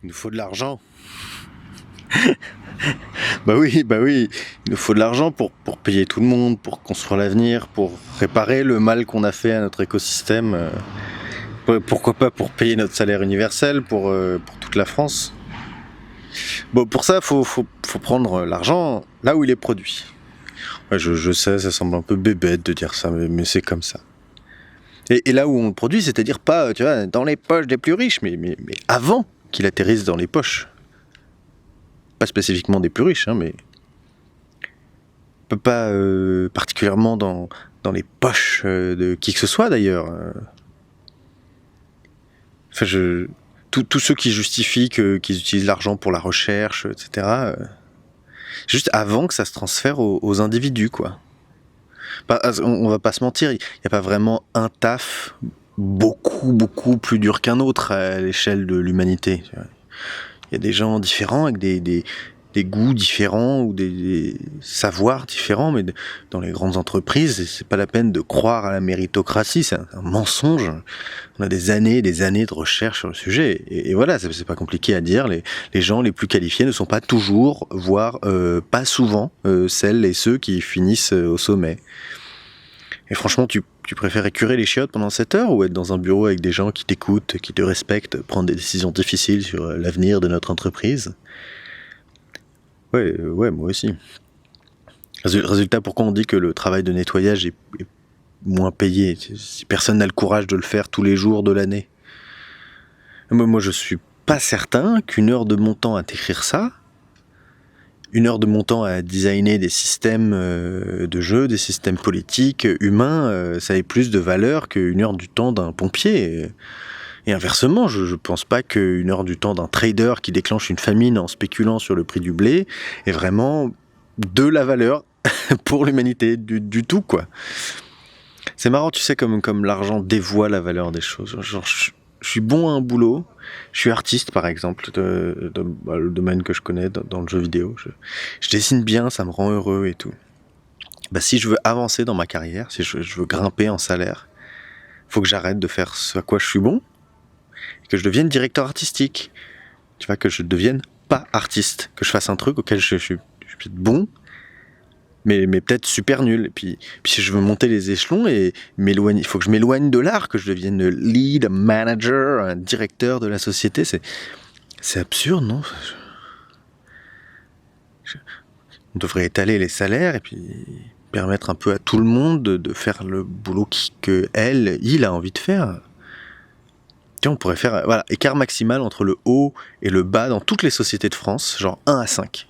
Il nous faut de l'argent. Bah oui, il nous faut de l'argent pour payer tout le monde, pour construire l'avenir, pour réparer le mal qu'on a fait à notre écosystème. Pourquoi pas pour payer notre salaire universel pour toute la France. Bon, pour ça, faut prendre l'argent là où il est produit. Ouais, je sais, ça semble un peu bébête de dire ça, mais c'est comme ça. Et là où on le produit, c'est-à-dire pas, tu vois, dans les poches des plus riches, mais avant qu'il atterrisse dans les poches. Pas spécifiquement des plus riches, hein, mais pas particulièrement dans les poches de qui que ce soit d'ailleurs. Enfin, tous ceux qui justifient qu'ils utilisent l'argent pour la recherche, etc. Juste avant que ça se transfère aux individus, quoi. On va pas se mentir, il n'y a pas vraiment un taf beaucoup plus dur qu'un autre à l'échelle de l'humanité. Il y a des gens différents avec des goûts différents ou des savoirs différents, mais dans les grandes entreprises, c'est pas la peine de croire à la méritocratie, c'est un mensonge. On a des années de recherche sur le sujet, et voilà, c'est pas compliqué à dire. Les gens les plus qualifiés ne sont pas toujours, voire pas souvent, celles et ceux qui finissent au sommet. Et franchement, tu préfères écurer les chiottes pendant 7 heures ou être dans un bureau avec des gens qui t'écoutent, qui te respectent, prendre des décisions difficiles sur l'avenir de notre entreprise ? Ouais, moi aussi. Résultat, pourquoi on dit que le travail de nettoyage est moins payé si personne n'a le courage de le faire tous les jours de l'année ? Moi, je suis pas certain qu'une heure de mon temps à t'écrire ça, une heure de mon temps à designer des systèmes de jeu, des systèmes politiques, humains, ça ait plus de valeur qu'une heure du temps d'un pompier. Et inversement, je pense pas qu'une heure du temps d'un trader qui déclenche une famine en spéculant sur le prix du blé est vraiment de la valeur pour l'humanité, du tout, quoi. C'est marrant, tu sais, comme l'argent dévoie la valeur des choses. Genre, je suis bon à un boulot, je suis artiste, par exemple, le domaine que je connais dans le jeu vidéo. Je dessine bien, ça me rend heureux et tout. Bah, si je veux avancer dans ma carrière, si je veux grimper en salaire, faut que j'arrête de faire ce à quoi je suis bon, que je devienne directeur artistique, tu vois, que je devienne pas artiste, que je fasse un truc auquel je suis peut-être bon, mais peut-être super nul. Et puis si je veux monter les échelons et m'éloigner, il faut que je m'éloigne de l'art, que je devienne le lead, un manager, un directeur de la société. C'est absurde, non ? On devrait étaler les salaires et puis permettre un peu à tout le monde de faire le boulot il a envie de faire. On pourrait faire écart maximal entre le haut et le bas dans toutes les sociétés de France, genre 1 à 5.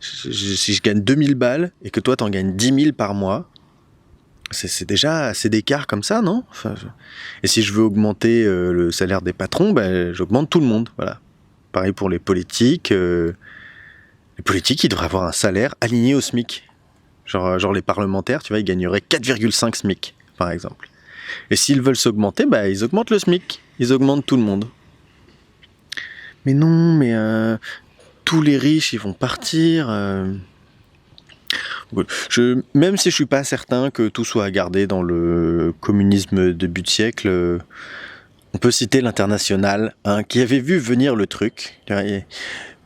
Si je gagne 2000 balles et que toi t'en gagnes 10 000 par mois, c'est déjà assez d'écart comme ça, non ? Et si je veux augmenter le salaire des patrons, j'augmente tout le monde. Voilà. Pareil pour les politiques. Les politiques, ils devraient avoir un salaire aligné au SMIC. Genre les parlementaires, tu vois, ils gagneraient 4,5 SMIC, par exemple. Et s'ils veulent s'augmenter, ils augmentent le SMIC. Ils augmentent tout le monde. Mais non, tous les riches, ils vont partir. Même si je suis pas certain que tout soit à garder dans le communisme début de siècle, on peut citer l'Internationale, qui avait vu venir le truc.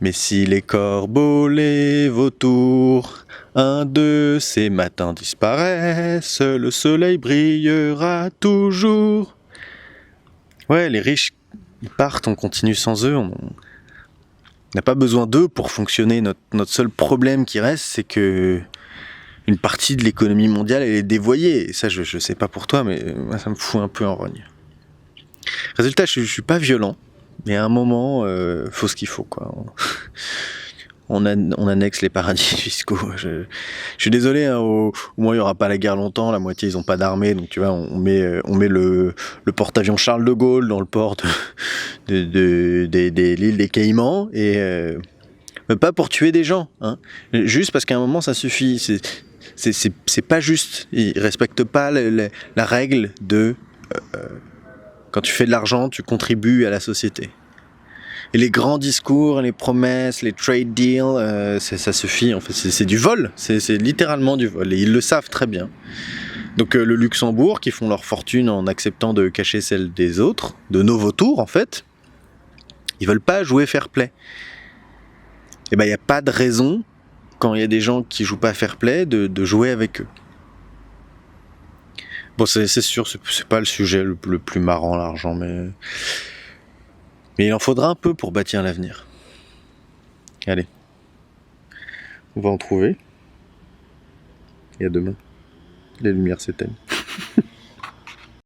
Mais si les corbeaux, les vautours, un de ces matins disparaissent, le soleil brillera toujours. Ouais, les riches, ils partent, on continue sans eux, on n'a pas besoin d'eux pour fonctionner. Notre seul problème qui reste, c'est que une partie de l'économie mondiale, elle est dévoyée. Et ça, je sais pas pour toi, mais moi, ça me fout un peu en rogne. Résultat, je suis pas violent, mais à un moment, faut ce qu'il faut, quoi. On annexe les paradis fiscaux. Je suis désolé, au moins il y aura pas la guerre longtemps. La moitié ils ont pas d'armée, donc tu vois, on met le porte-avions Charles de Gaulle dans le port de l'île des Caïmans mais pas pour tuer des gens, hein. Juste parce qu'à un moment ça suffit. C'est pas juste. Ils respectent pas la règle de quand tu fais de l'argent, tu contribues à la société. Et les grands discours, les promesses, les trade deals, ça suffit. En fait, c'est du vol. C'est littéralement du vol. Et ils le savent très bien. Donc le Luxembourg, qui font leur fortune en acceptant de cacher celle des autres, de nos vautours en fait, Ils veulent pas jouer fair play. Et ben il n'y a pas de raison, quand il y a des gens qui jouent pas fair play, de jouer avec eux. Bon, c'est sûr, c'est pas le sujet le plus marrant, l'argent, mais il en faudra un peu pour bâtir l'avenir. Allez, on va en trouver. Et à demain. Les lumières s'éteignent.